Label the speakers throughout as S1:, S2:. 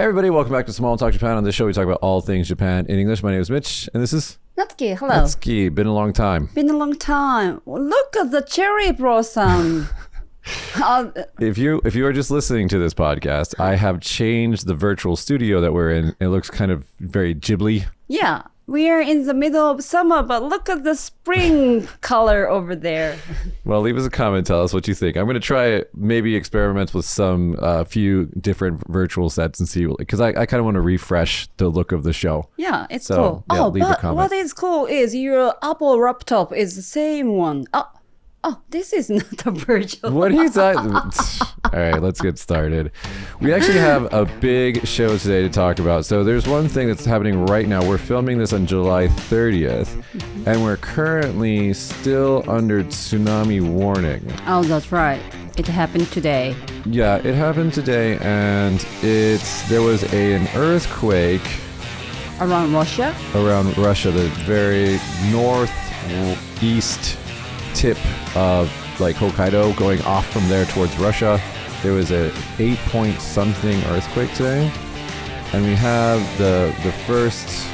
S1: Hey everybody, welcome back to Small Talk Japan. On this show we talk about all things Japan in English. My name is Mitch and this is
S2: Natsuki. Hello.
S1: Natsuki. Been a long time.
S2: Been a long time. Look at the cherry blossom.
S1: If you are just listening to this podcast, I have changed the virtual studio that we're in. It looks kind of very Ghibli.
S2: Yeah, we are in the middle of summer, but look at the spring color over there.
S1: Well, leave us a comment. Tell us what you think. I'm going to try maybe experiment with some few different virtual sets and see, because I kind of want to refresh the look of the show.
S2: Yeah, it's
S1: So,
S2: cool.
S1: yeah, leave a
S2: but
S1: comment.
S2: what is cool is your Apple laptop is the same one. Oh, this is not a virtual.
S1: What are you talking? All right, let's get started. We actually have a big show today to talk about. So there's one thing that's happening right now. We're filming this on July 30th, and we're currently still under tsunami warning.
S2: Oh, that's right. It happened today.
S1: Yeah, it happened today, and there was an earthquake
S2: Around Russia?
S1: around Russia, the very northeast tip of like Hokkaido, going off from there towards Russia. There was a 8-point something earthquake today, and we have the first.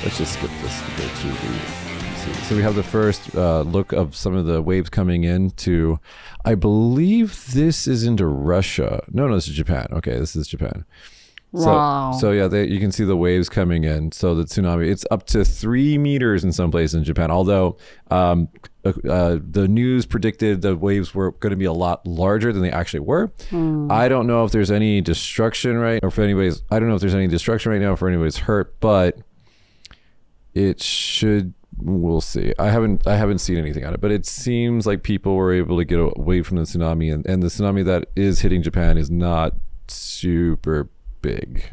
S1: Let's just skip this to go to the. So we have the first look of some of the waves coming into. I believe this is into Russia. No, this is Japan. Okay, this is Japan.
S2: Wow.
S1: So yeah, you can see the waves coming in. So the tsunami, it's up to 3 meters in some places in Japan. Although the news predicted the waves were going to be a lot larger than they actually were. I don't know if there's any destruction I don't know if there's any destruction right now for anybody's hurt, but it should. We'll see. I haven't seen anything on it, but it seems like people were able to get away from the tsunami, and the tsunami that is hitting Japan is not super big.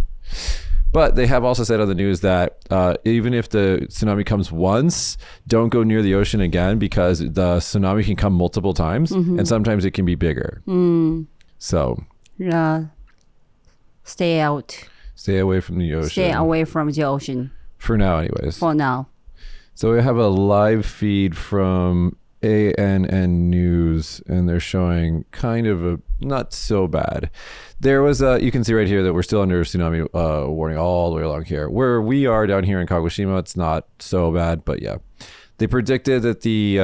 S1: But they have also said on the news that even if the tsunami comes once, don't go near the ocean again, because the tsunami can come multiple times, and sometimes it can be bigger. So
S2: Yeah. Stay out.
S1: stay away from the ocean.
S2: Stay away from the ocean
S1: For now, anyways.
S2: for now.
S1: So we have a live feed from ANN News, and they're showing kind of a not so bad. There was you can see right here that we're still under tsunami warning all the way along here. Where we are down here in Kagoshima, it's not so bad, but yeah. They predicted that the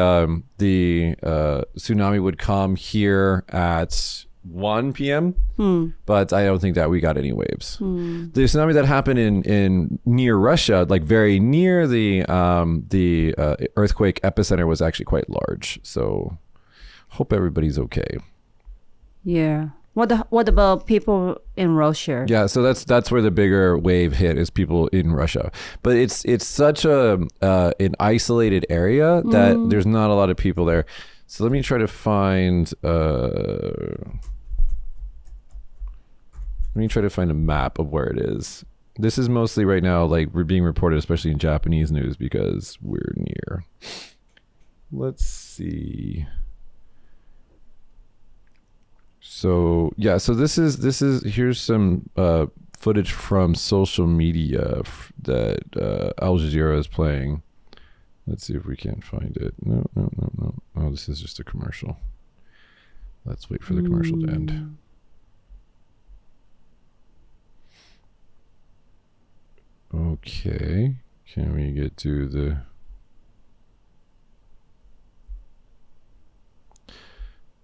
S1: tsunami would come here at 1 p.m. But I don't think that we got any waves. The tsunami that happened in near Russia, like very near the earthquake epicenter, was actually quite large. So hope everybody's okay.
S2: Yeah. What about people in Russia?
S1: Yeah, so that's where the bigger wave hit, is people in Russia. But it's such an isolated area that there's not a lot of people there. So let me try to find a map of where it is. This is mostly right now like we're being reported, especially in Japanese news, because we're near. Let's see. So yeah, so this is here's some footage from social media that Al Jazeera is playing. Let's see if we can't find it. No. Oh, this is just a commercial. Let's wait for the commercial to end. Okay, can we get to the...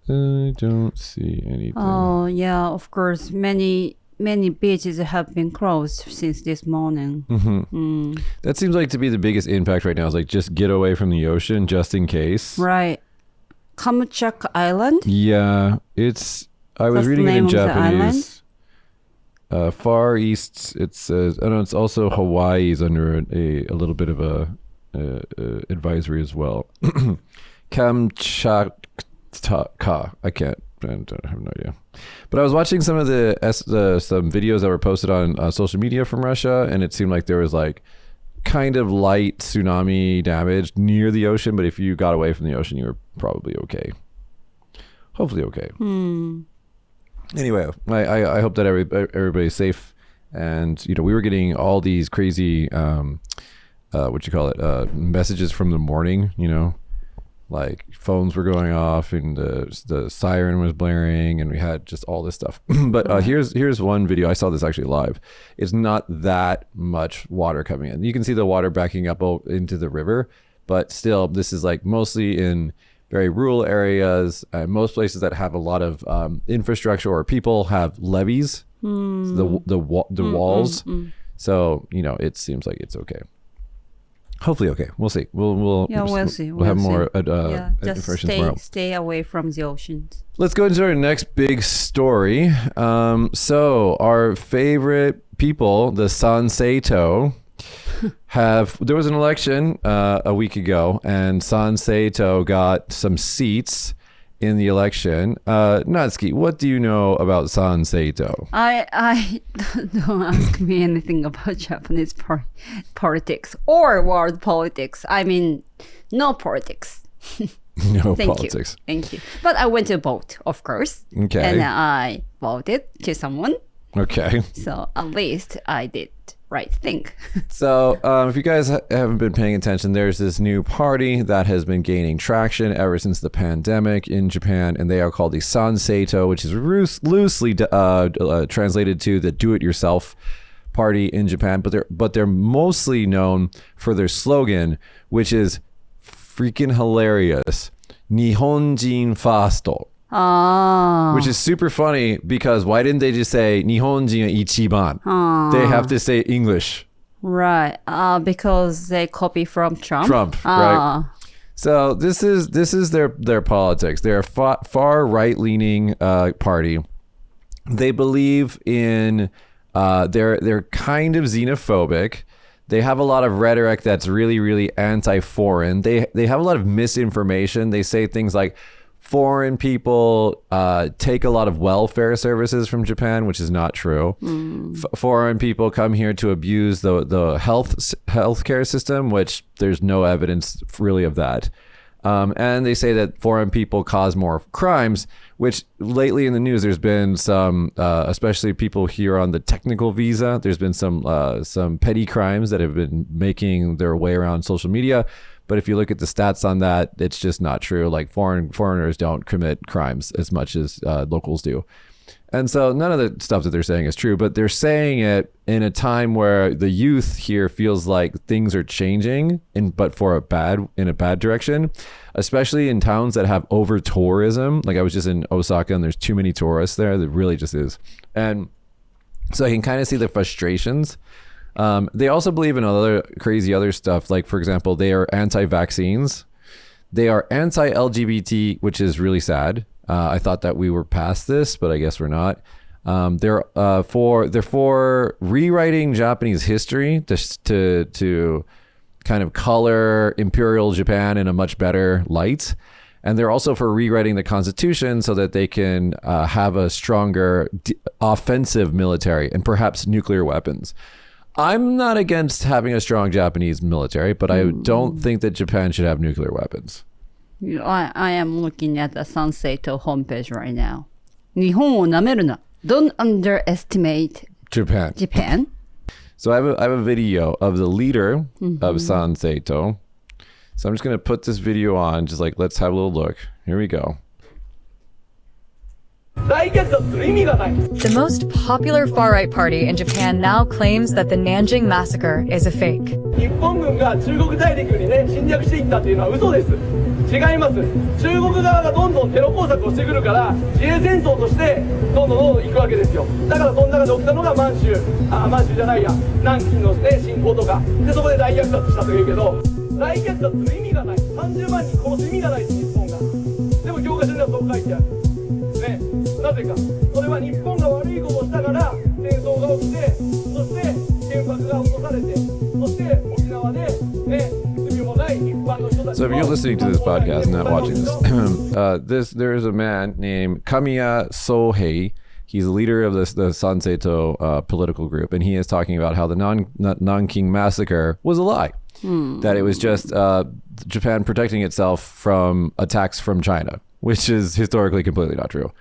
S1: I don't see anything.
S2: Oh, yeah, of course. Many beaches have been closed since this morning.
S1: That seems like to be the biggest impact right now, is like just get away from the ocean just in case.
S2: Right. Kamchatka Island?
S1: Yeah, I was
S2: What's
S1: reading
S2: the
S1: it in
S2: name of the
S1: Japanese. Far East, it says, I know it's also Hawaii is under a little bit of a advisory as well. Kamchatka, I have no idea. But I was watching some of some videos that were posted on social media from Russia, and it seemed like there was like kind of light tsunami damage near the ocean, but if you got away from the ocean, you were probably okay. Hopefully okay. Anyway, I hope that everybody's safe, and we were getting all these crazy messages from the morning, Like phones were going off and the siren was blaring and we had just all this stuff. But here's one video. I saw this actually live. It's not that much water coming in. You can see the water backing up into the river, but still this is like mostly in very rural areas. Most places that have a lot of infrastructure or people have levees, the walls. So, it seems like it's okay. Hopefully, okay. We'll see. We'll
S2: see.
S1: We'll have more
S2: just
S1: information tomorrow.
S2: Stay away from the oceans.
S1: Let's go into our next big story. So our favorite people, the Sanseito, there was an election a week ago, and Sanseito got some seats in the election. Natsuki, what do you know about Sanseito?
S2: I don't ask me anything about Japanese politics or world politics. I mean, no politics.
S1: No politics.
S2: Thank you. But I went to vote, of course.
S1: Okay.
S2: And I voted to someone.
S1: Okay.
S2: So at least I did right thing.
S1: So if you guys haven't been paying attention, there's this new party that has been gaining traction ever since the pandemic in Japan, and they are called the Sanseito, which is loosely translated to the do-it-yourself party in Japan, but they're mostly known for their slogan, which is freaking hilarious. Nihonjin Fasto. Which is super funny because why didn't they just say Nihonjin ichiban? They have to say English.
S2: Right. Because they copy from Trump.
S1: Right. So this is their politics. They're a far right-leaning party. They believe in they're kind of xenophobic. They have a lot of rhetoric that's really, really anti-foreign. They have a lot of misinformation. They say things like foreign people take a lot of welfare services from Japan, which is not true. Foreign people come here to abuse the healthcare system, which there's no evidence really of that. And they say that foreign people cause more crimes, which lately in the news there's been some, especially people here on the technical visa, there's been some petty crimes that have been making their way around social media. But if you look at the stats on that, it's just not true. Like foreigners don't commit crimes as much as locals do. And so none of the stuff that they're saying is true, but they're saying it in a time where the youth here feels like things are changing, but in a bad direction, especially in towns that have over tourism. Like I was just in Osaka and there's too many tourists there. There really just is. And so I can kind of see the frustrations. They also believe in other crazy other stuff. Like, for example, they are anti-vaccines. They are anti-LGBT, which is really sad. I thought that we were past this, but I guess we're not. They're for rewriting Japanese history to kind of color Imperial Japan in a much better light. And they're also for rewriting the constitution so that they can have a stronger offensive military and perhaps nuclear weapons. I'm not against having a strong Japanese military, but I don't think that Japan should have nuclear weapons.
S2: I am looking at the Sanseito homepage right now. 日本をなめるな. Don't underestimate Japan.
S1: So I have a video of the leader of Sanseito. So I'm just going to put this video on, just like, let's have a little look. Here we go.
S3: The most popular far-right party in Japan now claims that the Nanjing massacre is a fake.
S4: 日本軍が中国大陸にね侵略していったっていうのは嘘です。違います。中国側がどんどんテロ工作をしてくるから自衛戦争としてどんどん行くわけですよ。だからその中で起きたのが満州じゃないや南京のね侵攻とかでそこで大虐殺したというけど大虐殺する意味がない。30万人殺す意味がないです日本が。でも教科書にはそう書いてある。ね、なぜかそれは日本が悪いことをしたから戦争が起きてそして原爆が落とされてそして沖縄でね罪もない一般の人たち
S1: So if you're listening to this podcast and not watching this, there is a man named Kamiya Sohei. He's the leader of the Sanseito political group, and he is talking about how the Nanking massacre was a lie. That it was just Japan protecting itself from attacks from China, which is historically completely not true.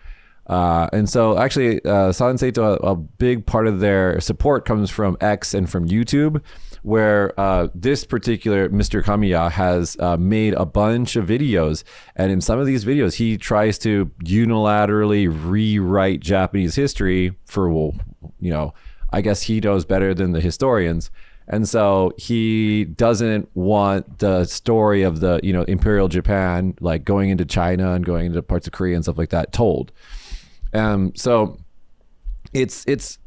S1: And so actually, Sanseito, a big part of their support comes from X and from YouTube, where this particular Mr. Kamiya has made a bunch of videos. And in some of these videos, he tries to unilaterally rewrite Japanese history for, well, you know, I guess he knows better than the historians. And so he doesn't want the story of the, you know, Imperial Japan, like going into China and going into parts of Korea and stuff like that, told. So it's just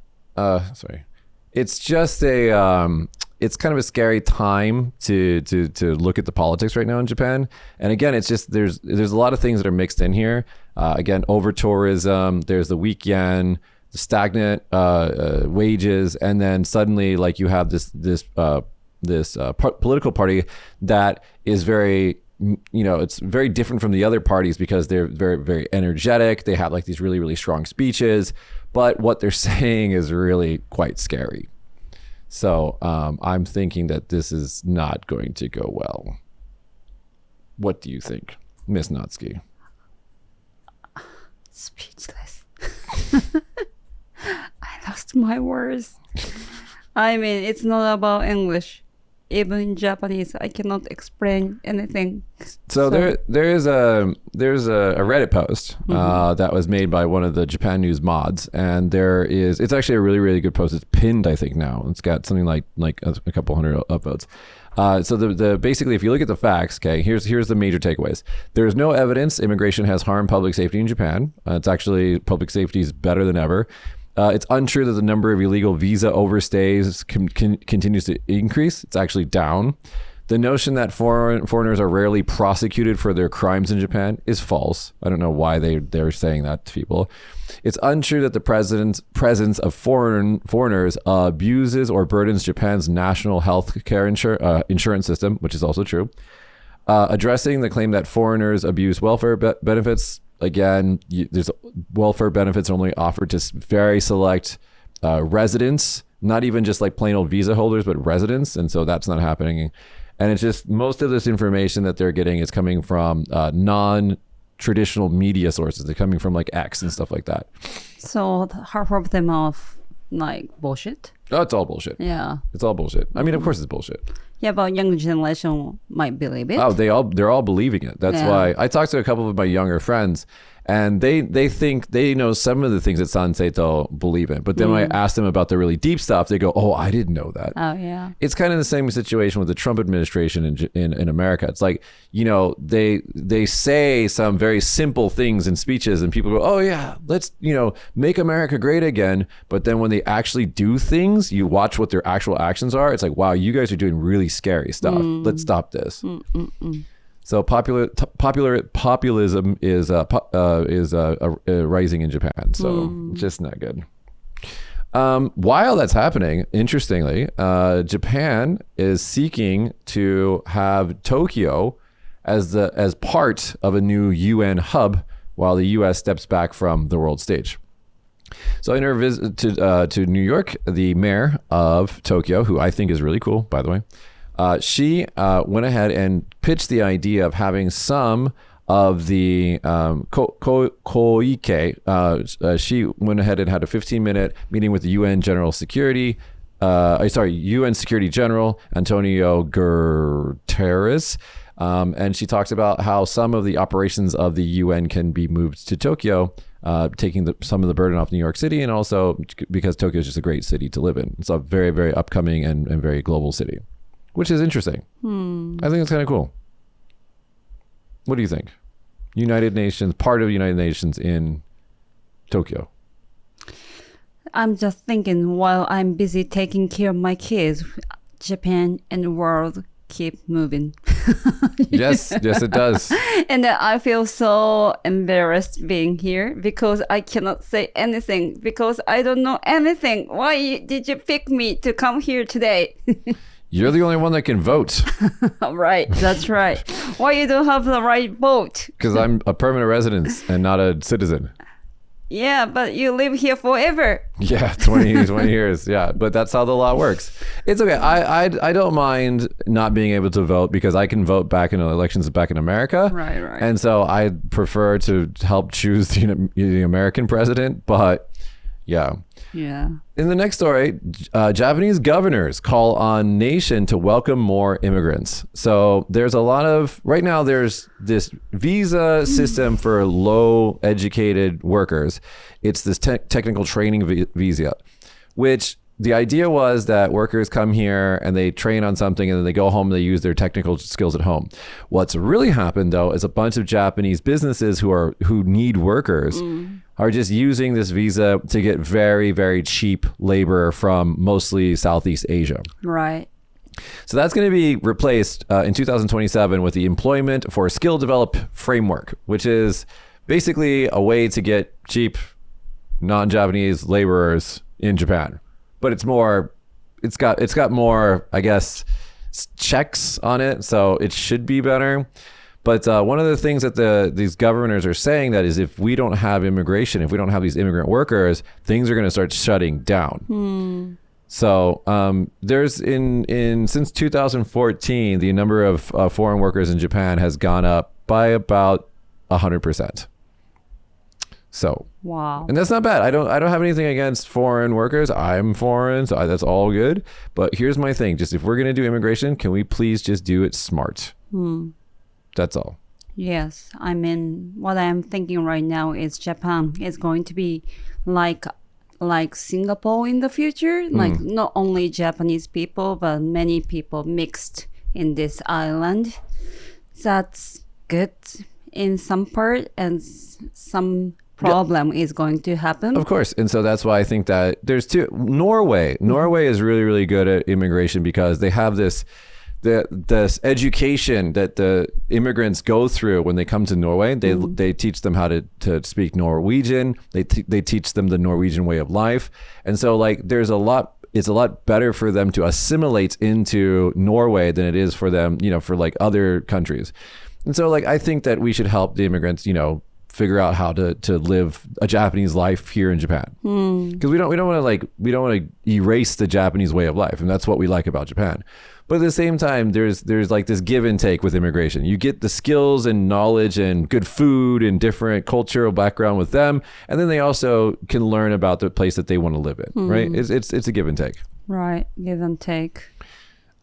S1: it's kind of a scary time to look at the politics right now in Japan. And again, it's just, there's a lot of things that are mixed in here. Again, over tourism, there's the weak yen, the stagnant wages, and then suddenly, like, you have this political party that is very, you know, it's very different from the other parties because they're very, very energetic. They have like these really, really strong speeches, but what they're saying is really quite scary. So I'm thinking that this is not going to go well. What do you think, Miss Natsuki?
S2: Speechless. I lost my words. I mean, it's not about English. Even in Japanese, I cannot explain anything.
S1: So there's a Reddit post that was made by one of the Japan News mods, and it's actually a really, really good post. It's pinned, I think, now. It's got something like a couple hundred upvotes. So the basically, if you look at the facts, okay, here's the major takeaways. There's no evidence immigration has harmed public safety in Japan. It's actually, public safety is better than ever. It's untrue that the number of illegal visa overstays continues to increase. It's actually down. The notion that foreigners are rarely prosecuted for their crimes in Japan is false. I don't know why they're saying that to people. It's untrue that the presence of foreigners abuses or burdens Japan's national health care insurance system, which is also true. Addressing the claim that foreigners abuse welfare benefits. Again, there's welfare benefits only offered to very select residents, not even just like plain old visa holders, but residents. And so that's not happening. And it's just, most of this information that they're getting is coming from non-traditional media sources. They're coming from like X and stuff like that.
S2: So half of them are like bullshit.
S1: Oh, it's all bullshit.
S2: Yeah.
S1: It's all bullshit. I mean, of course it's bullshit.
S2: Yeah, but younger generation might believe it.
S1: Oh, they're all believing it. That's why I talked to a couple of my younger friends, and they think they know some of the things that Sanseito believe in. But then when I ask them about the really deep stuff, they go, "Oh, I didn't know that."
S2: Oh, yeah.
S1: It's kind of the same situation with the Trump administration in America. It's like, you know, they say some very simple things in speeches, and people go, "Oh yeah, let's, you know, make America great again." But then when they actually do things, you watch what their actual actions are. It's like, wow, you guys are doing really scary stuff. Let's stop this. So populism is rising in Japan. So just not good. While that's happening, interestingly, Japan is seeking to have Tokyo as part of a new UN hub, while the U.S. steps back from the world stage. So in her visit to New York, the mayor of Tokyo, who I think is really cool, by the way, she went ahead and pitched the idea of having some of the Koike. She went ahead and had a 15-minute meeting with the UN UN Security General Antonio Guterres. And she talks about how some of the operations of the UN can be moved to Tokyo, taking some of the burden off New York City, and also because Tokyo is just a great city to live in. It's a very, very upcoming and very global city, which is interesting. I think it's kind of cool. What do you think? United Nations, part of United Nations in Tokyo.
S2: I'm just thinking, while I'm busy taking care of my kids, Japan and the world keep moving.
S1: Yes, it does.
S2: And I feel so embarrassed being here because I cannot say anything because I don't know anything. Why did you pick me to come here today?
S1: You're the only one that can vote.
S2: Right, that's right. Why you don't have the right vote?
S1: Because I'm a permanent resident and not a citizen.
S2: Yeah, but you live here forever.
S1: Yeah, 20 years. Yeah, but that's how the law works. It's okay. I don't mind not being able to vote because I can vote back in elections back in America.
S2: Right, right.
S1: And so I prefer to help choose the American president. But yeah.
S2: Yeah.
S1: In the next story, Japanese governors call on nation to welcome more immigrants. So there's a lot of, right now there's this visa system for low educated workers. It's this technical training visa, which the idea was that workers come here and they train on something and then they go home and they use their technical skills at home. What's really happened though is a bunch of Japanese businesses who need workers are just using this visa to get very, very cheap labor from mostly Southeast Asia.
S2: Right.
S1: So that's going to be replaced in 2027 with the Employment for Skill Develop Framework, which is basically a way to get cheap non-Japanese laborers in Japan. But it's got more, I guess, checks on it, so it should be better. But one of the things that these governors are saying that is if we don't have immigration, if we don't have these immigrant workers, things are going to start shutting down. So there's since 2014, the number of foreign workers in Japan has gone up by about 100%. So
S2: Wow.
S1: and that's not bad. I don't have anything against foreign workers. I'm foreign, so that's all good. But here's my thing: just if we're gonna do immigration, can we please just do it smart? That's all.
S2: Yes. I mean, what I'm thinking right now is Japan is going to be like Singapore in the future. Like not only Japanese people, but many people mixed in this island. That's good in some part, and some problem is going to happen.
S1: Of course. And so that's why I think that there's Norway is really, really good at immigration because they have this education that the immigrants go through when they come to Norway. They teach them how to speak Norwegian. They teach them the Norwegian way of life. And so like it's a lot better for them to assimilate into Norway than it is for them, for like other countries. And so like I think that we should help the immigrants, figure out how to live a Japanese life here in Japan, because we don't want to erase the Japanese way of life, and that's what we like about Japan. But at the same time, there's like this give and take with immigration. You get the skills and knowledge and good food and different cultural background with them, and then they also can learn about the place that they want to live in. Right? It's a give and take.
S2: Right, give and take.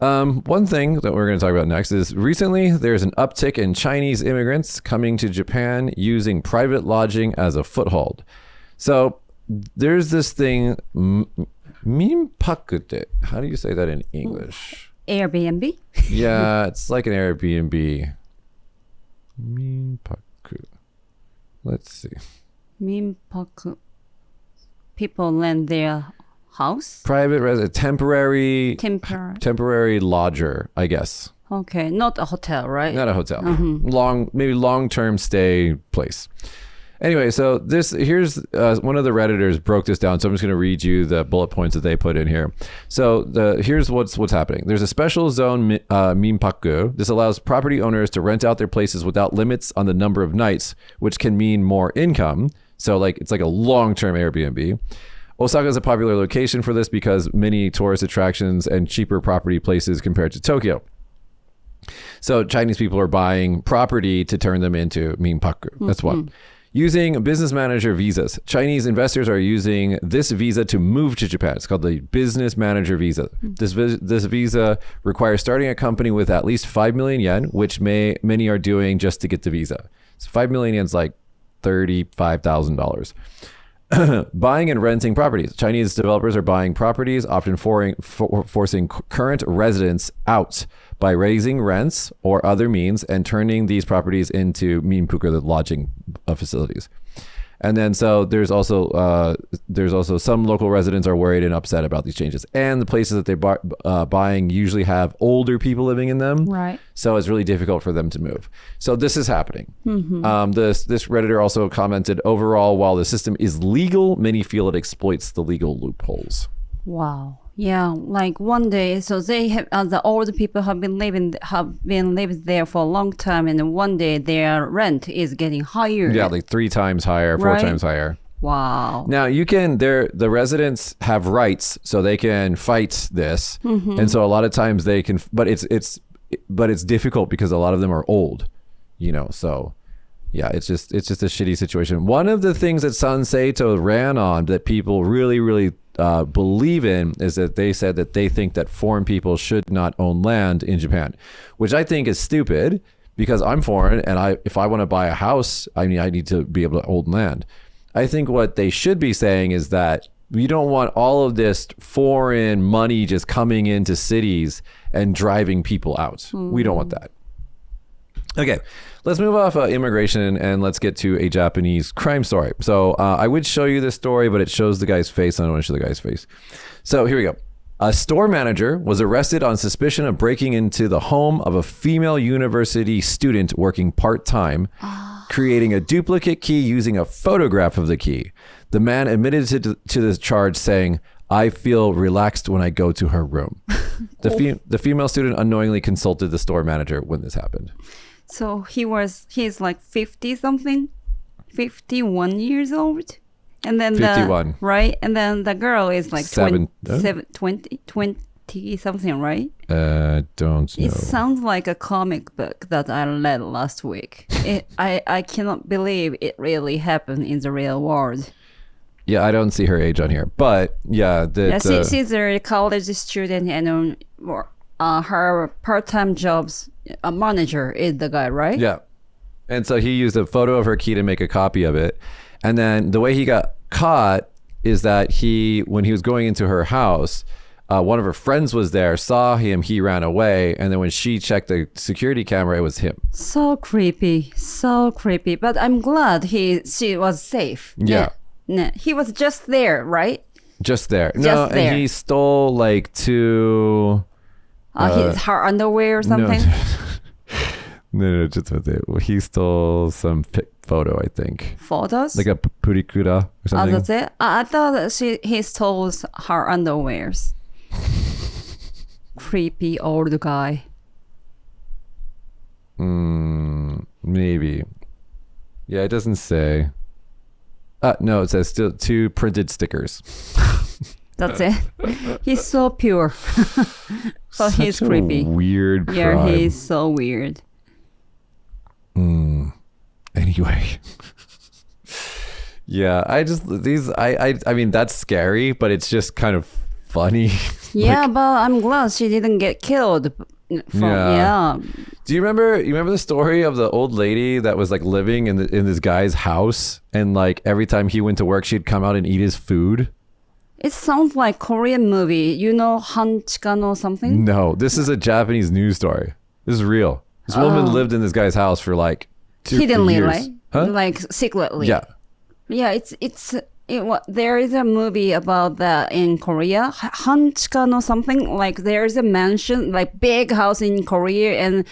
S1: One thing that we're going to talk about next is recently there's an uptick in Chinese immigrants coming to Japan using private lodging as a foothold. So there's this thing, minpaku. How do you say that in English?
S2: Airbnb?
S1: Yeah, it's like an Airbnb. Minpaku. Let's see.
S2: Minpaku. People rent their house?
S1: Private resident, temporary lodger, I guess.
S2: Okay, not a hotel, right?
S1: Not a hotel. Maybe long-term stay place. Anyway, so here's one of the Redditors broke this down, so I'm just going to read you the bullet points that they put in here. So here's what's happening. There's a special zone, minpaku. This allows property owners to rent out their places without limits on the number of nights, which can mean more income. So like it's like a long-term Airbnb. Osaka is a popular location for this because many tourist attractions and cheaper property places compared to Tokyo. So Chinese people are buying property to turn them into minpaku. That's one. Using business manager visas. Chinese investors are using this visa to move to Japan. It's called the business manager visa. This visa requires starting a company with at least 5 million yen, which many are doing just to get the visa. So 5 million yen is like $35,000. Buying and renting properties. Chinese developers are buying properties, often forcing current residents out by raising rents or other means and turning these properties into minpaku, the lodging facilities. And then so there's also some local residents are worried and upset about these changes. And the places that they're buying usually have older people living in them.
S2: Right.
S1: So it's really difficult for them to move. So this is happening. This Redditor also commented, overall, while the system is legal, many feel it exploits the legal loopholes.
S2: Wow. Yeah, like one day, so they have the older people have been living there for a long time, and then one day their rent is getting higher.
S1: Yeah, like 3 times higher, 4
S2: Right.
S1: times higher.
S2: Wow.
S1: Now the residents have rights, so they can fight this, and so a lot of times they can, but it's difficult because a lot of them are old, So yeah, it's just a shitty situation. One of the things that Sanseito ran on that people really, really believe in is that they said that they think that foreign people should not own land in Japan, which I think is stupid because I'm foreign and if I want to buy a house, I need to be able to own land. I think what they should be saying is that we don't want all of this foreign money just coming into cities and driving people out. We don't want that. Okay, let's move off immigration and let's get to a Japanese crime story. So I would show you this story, but it shows the guy's face. I don't want to show the guy's face. So here we go. A store manager was arrested on suspicion of breaking into the home of a female university student working part-time, creating a duplicate key using a photograph of the key. The man admitted to the charge saying, "I feel relaxed when I go to her room." The female student unknowingly consulted the store manager when this happened.
S2: So he's like 50 something, 51 years old. And then
S1: 51.
S2: Right? And then the girl is like 20 something, right?
S1: Don't know.
S2: It sounds like a comic book that I read last week. I cannot believe it really happened in the real world.
S1: Yeah, I don't see her age on here. But yeah.
S2: She's a college student and her part-time job's manager is the guy, right?
S1: Yeah. And so he used a photo of her key to make a copy of it. And then the way he got caught is that when he was going into her house, one of her friends was there, saw him, he ran away. And then when she checked the security camera, it was him.
S2: So creepy. But I'm glad she was safe.
S1: Yeah.
S2: No, he was just there, right?
S1: Just there.
S2: Just there.
S1: And he stole like two...
S2: her underwear or something?
S1: No, just he stole some photo, I think.
S2: Photos?
S1: Like a purikura or something.
S2: That's it? I thought he stole her underwears. Creepy old guy.
S1: Maybe. Yeah, it doesn't say. No, it says still 2 printed stickers.
S2: That's it. He's so pure. But he's creepy.
S1: Weird crime.
S2: Yeah, he's so weird.
S1: Anyway. Yeah, I mean, that's scary, but it's just kind of funny.
S2: Yeah, but I'm glad she didn't get killed. Yeah.
S1: Do you remember the story of the old lady that was like living in this guy's house, and like every time he went to work, she'd come out and eat his food?
S2: It sounds like Korean movie. You know Hanchikano something?
S1: No, this is a Japanese news story. This is real. This woman lived in this guy's house for like 2
S2: hiddenly,
S1: years.
S2: right?
S1: Huh?
S2: Like secretly.
S1: Yeah.
S2: Yeah, there is a movie about that in Korea. Hanchikano something, like there's a mansion, like big house in Korea, and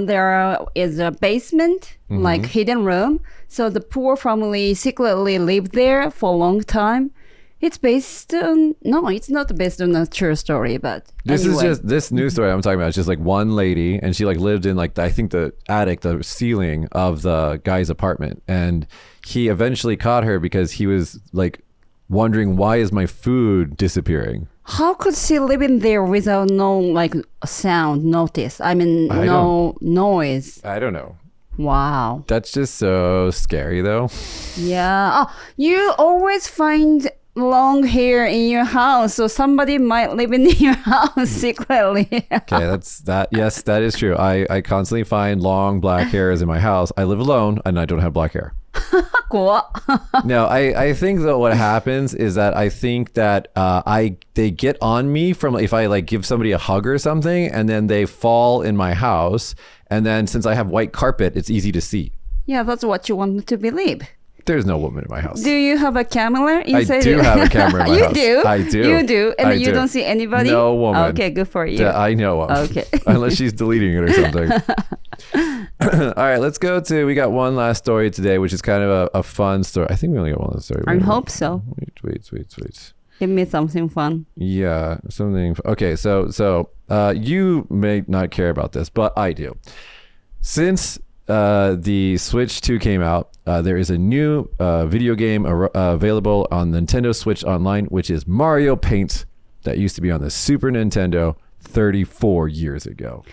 S2: there is a basement, like hidden room. So the poor family secretly lived there for a long time. It's based on... No, it's not based on a true story, but
S1: This
S2: anyway.
S1: is just... This news story I'm talking about is just like one lady, and she like lived in like, I think the attic, the ceiling of the guy's apartment. And he eventually caught her because he was like wondering, why is my food disappearing?
S2: How could she live in there without no like sound, notice? I mean, no noise.
S1: I don't know.
S2: Wow.
S1: That's just so scary though.
S2: Yeah. Oh, you always find long hair in your house, so somebody might live in your house secretly.
S1: Okay, that's that. Yes, that is true. I constantly find long black hairs in my house. I live alone and I don't have black hair. No, I think that what happens is that I think that they get on me from if I like give somebody a hug or something, and then they fall in my house, and then since I have white carpet, it's easy to see.
S2: Yeah, that's what you want to believe.
S1: There's no woman in my house.
S2: Do you have a camera inside?
S1: I do have a camera in my house.
S2: You do?
S1: I do.
S2: You do? And you
S1: do.
S2: don't see anybody?
S1: No woman.
S2: Okay, good for you.
S1: That I know of.
S2: Okay.
S1: Unless she's deleting it or something. All right, let's go to... We got one last story today, which is kind of a fun story. I think we only got one last story.
S2: I hope so.
S1: Wait.
S2: Give me something fun.
S1: Yeah, something... Okay, so you may not care about this, but I do. Since the Switch 2 came out, there is a new video game available on Nintendo Switch Online, which is Mario Paint, that used to be on the Super Nintendo 34 years ago.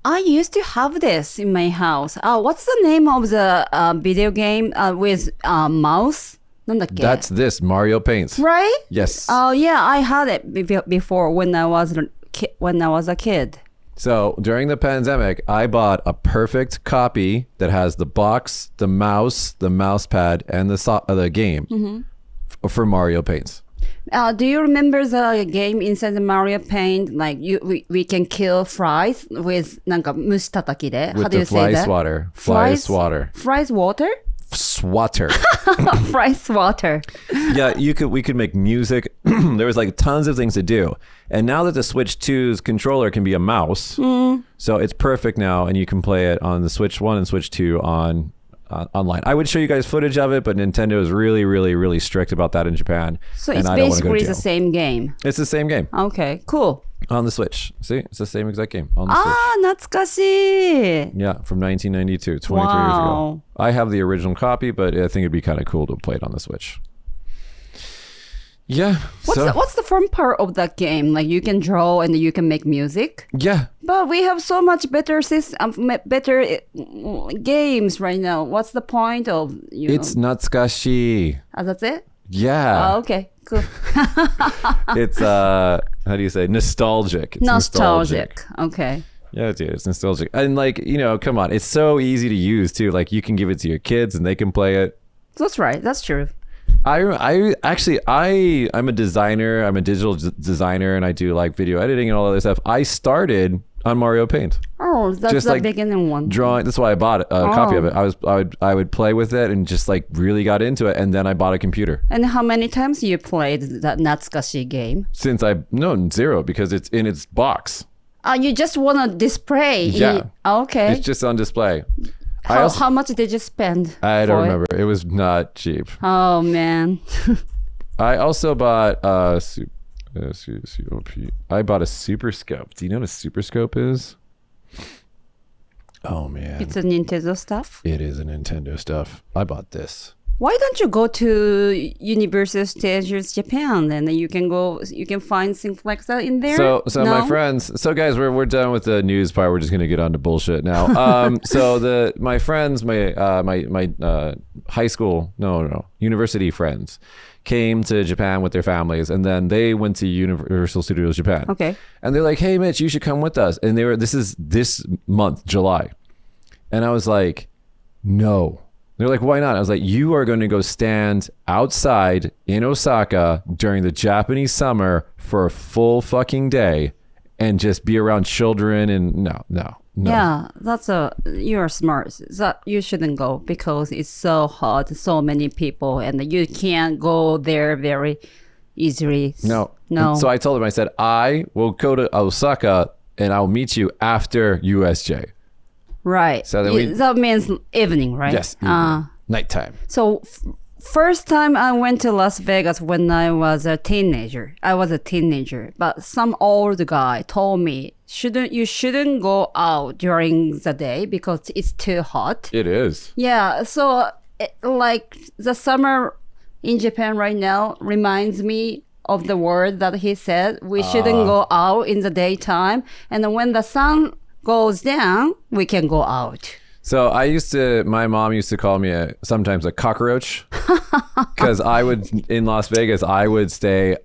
S2: I used to have this in my house. What's the name of the video game with mouse? なんだっけ?
S1: That's this, Mario Paint.
S2: Right?
S1: Yes.
S2: Oh yeah, I had it before when I was a kid.
S1: So during the pandemic, I bought a perfect copy that has the box, the mouse pad, and the game for Mario Paint.
S2: Do you remember the game inside the Mario Paint? Like we can kill flies with なんか虫叩きで. How
S1: With
S2: do you
S1: the
S2: say
S1: fly
S2: that?
S1: swatter.
S2: Flies-
S1: Fly swatter.
S2: Flies water?
S1: Swatter.
S2: Fly swatter.
S1: Yeah, we could make music. There was like tons of things to do. And now that the Switch 2's controller can be a mouse, so it's perfect now, and you can play it on the Switch 1 and Switch 2 on online. I would show you guys footage of it, but Nintendo is really, really, really strict about that in Japan.
S2: So
S1: and
S2: it's
S1: I don't wanna go to
S2: basically the
S1: jail.
S2: same game.
S1: It's the same game
S2: Okay, cool.
S1: on the Switch. See, it's the same exact game on the Switch.
S2: 懐かしい.
S1: Yeah, from 1992, 23 years
S2: Wow.
S1: ago. I have the original copy, but I think it'd be kind of cool to play it on the Switch. Yeah.
S2: What's the fun part of that game? Like you can draw and you can make music.
S1: Yeah.
S2: But we have so much better games right now. What's the point of
S1: It's natsukashi.
S2: That's it?
S1: Yeah.
S2: Oh, okay, cool.
S1: It's how do you say nostalgic? It's
S2: Nostalgic. Okay.
S1: Yeah, dude, it's nostalgic. And like, come on, it's so easy to use too. Like you can give it to your kids and they can play it.
S2: That's right. That's true.
S1: I'm a designer. I'm a digital designer, and I do like video editing and all other stuff. I started on Mario Paint.
S2: Oh, that's
S1: Just
S2: the
S1: like
S2: beginning one.
S1: Drawing. That's why I bought a copy of it. I would play with it and just like really got into it, and then I bought a computer.
S2: And how many times you played that Natsukashi game?
S1: Since zero, because it's in its box.
S2: You just want to display.
S1: Yeah.
S2: Okay.
S1: It's just on display.
S2: How much did you spend?
S1: I
S2: for
S1: don't
S2: it?
S1: remember. It was not cheap.
S2: Oh man.
S1: I also bought I bought a Super Scope. Do you know what a Super Scope is? Oh man,
S2: It's a Nintendo stuff.
S1: it is a Nintendo stuff. I bought this.
S2: Why don't you go to Universal Studios Japan and then you can find things like that in there?
S1: So
S2: No?
S1: my friends, guys, we're done with the news part. We're just gonna get on to bullshit now. So my friends, my high school, university friends came to Japan with their families, and then they went to Universal Studios Japan.
S2: Okay.
S1: And they're like, "Hey, Mitch, you should come with us." And this is this month, July, and I was like, "No." They're like, "Why not?" I was like, "You are going to go stand outside in Osaka during the Japanese summer for a full fucking day and just be around children and no."
S2: Yeah, you're smart. You shouldn't go because it's so hot, so many people, and you can't go there very easily.
S1: No.
S2: No.
S1: And so I told them, I said, "I will go to Osaka and I'll meet you after USJ."
S2: Right.
S1: So then
S2: that means evening, right?
S1: Yes. Nighttime.
S2: So first time I went to Las Vegas when I was a teenager. But some old guy told me you shouldn't go out during the day because it's too hot.
S1: It is.
S2: Yeah, so like the summer in Japan right now reminds me of the word that he said. We shouldn't go out in the daytime, and when the sun goes down, we can go out.
S1: So my mom used to call me sometimes a cockroach because in Las Vegas, I would stay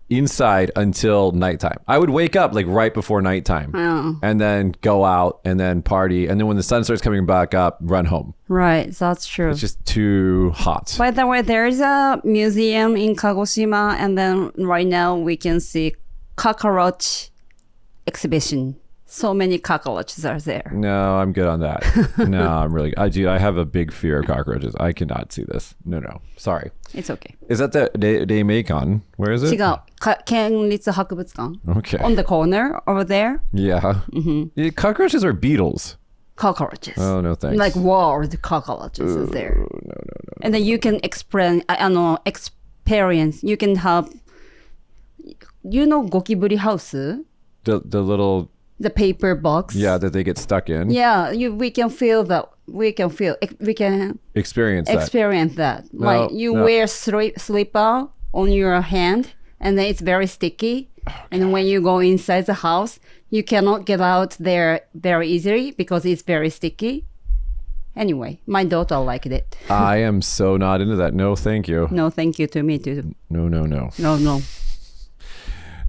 S1: inside until nighttime. I would wake up like right before nighttime and then go out and then party. And then when the sun starts coming back up, run home.
S2: Right, that's true.
S1: It's just too hot.
S2: By the way, there is a museum in Kagoshima, and then right now we can see cockroach exhibition. So many cockroaches are there.
S1: No, I'm good on that. No, I have a big fear of cockroaches. I cannot see this. No. Sorry.
S2: It's okay.
S1: Is that the Daimeikan? Where is it?
S2: 違う。県立博物館
S1: Okay.
S2: On the corner over there.
S1: Yeah. Yeah, cockroaches are beetles.
S2: Cockroaches.
S1: Oh, no thanks.
S2: Like wild cockroaches is there.
S1: No.
S2: And then you can experience. You can have. You know Gokiburi house?
S1: The little
S2: the paper box.
S1: Yeah, that they get stuck in.
S2: Yeah, we can feel that. We can
S1: Experience that.
S2: experience that.
S1: No,
S2: Like you
S1: no.
S2: wear slipper on your hand, and then it's very sticky. And when you go inside the house, you cannot get out there very easily because it's very sticky. Anyway, my daughter liked it.
S1: I am so not into that. No, thank you.
S2: No, thank you to me too.
S1: No, no, no.
S2: No.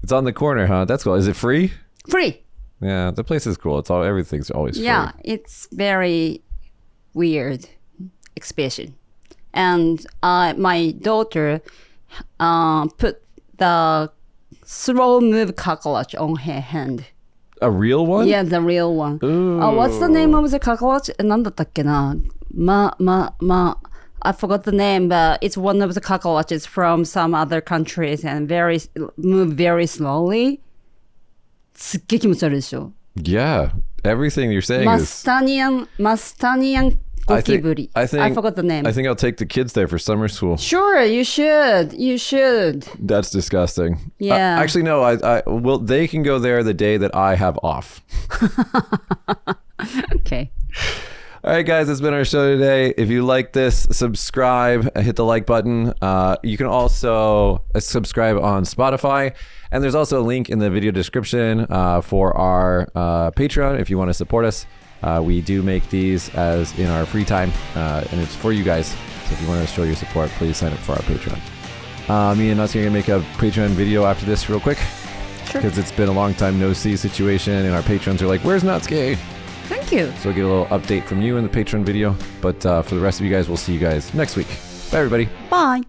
S1: It's on the corner, huh? That's cool. Is it free?
S2: Free.
S1: Yeah, the place is cool. Everything's always free.
S2: Yeah, it's very weird expression. And my daughter put the slow move cockroach on her hand.
S1: A real one?
S2: Yeah, the real one.
S1: Ooh.
S2: What's the name of the cockroach? なんだったっけな? I forgot the name, but it's one of the cockroaches from some other countries and move very slowly. すっげえ気持ち悪いでしょ?
S1: Yeah. Everything you're saying is...
S2: Mastanian gokiburi.
S1: I
S2: forgot the name.
S1: I think I'll take the kids there for summer school.
S2: Sure, you should.
S1: That's disgusting.
S2: Yeah.
S1: Actually, no. Well, they can go there the day that I have off.
S2: Okay.
S1: All right, guys, that's been our show today. If you like this, subscribe, hit the like button. You can also subscribe on Spotify. And there's also a link in the video description for our Patreon if you want to support us. We do make these as in our free time, and it's for you guys. So if you want to show your support, please sign up for our Patreon. Me and Natsuki are going to make a Patreon video after this real quick.
S2: Sure.
S1: Because it's been a long time no see situation, and our patrons are like, where's Natsuki?
S2: Thank you.
S1: So we'll get a little update from you in the Patreon video. But for the rest of you guys, we'll see you guys next week. Bye, everybody.
S2: Bye.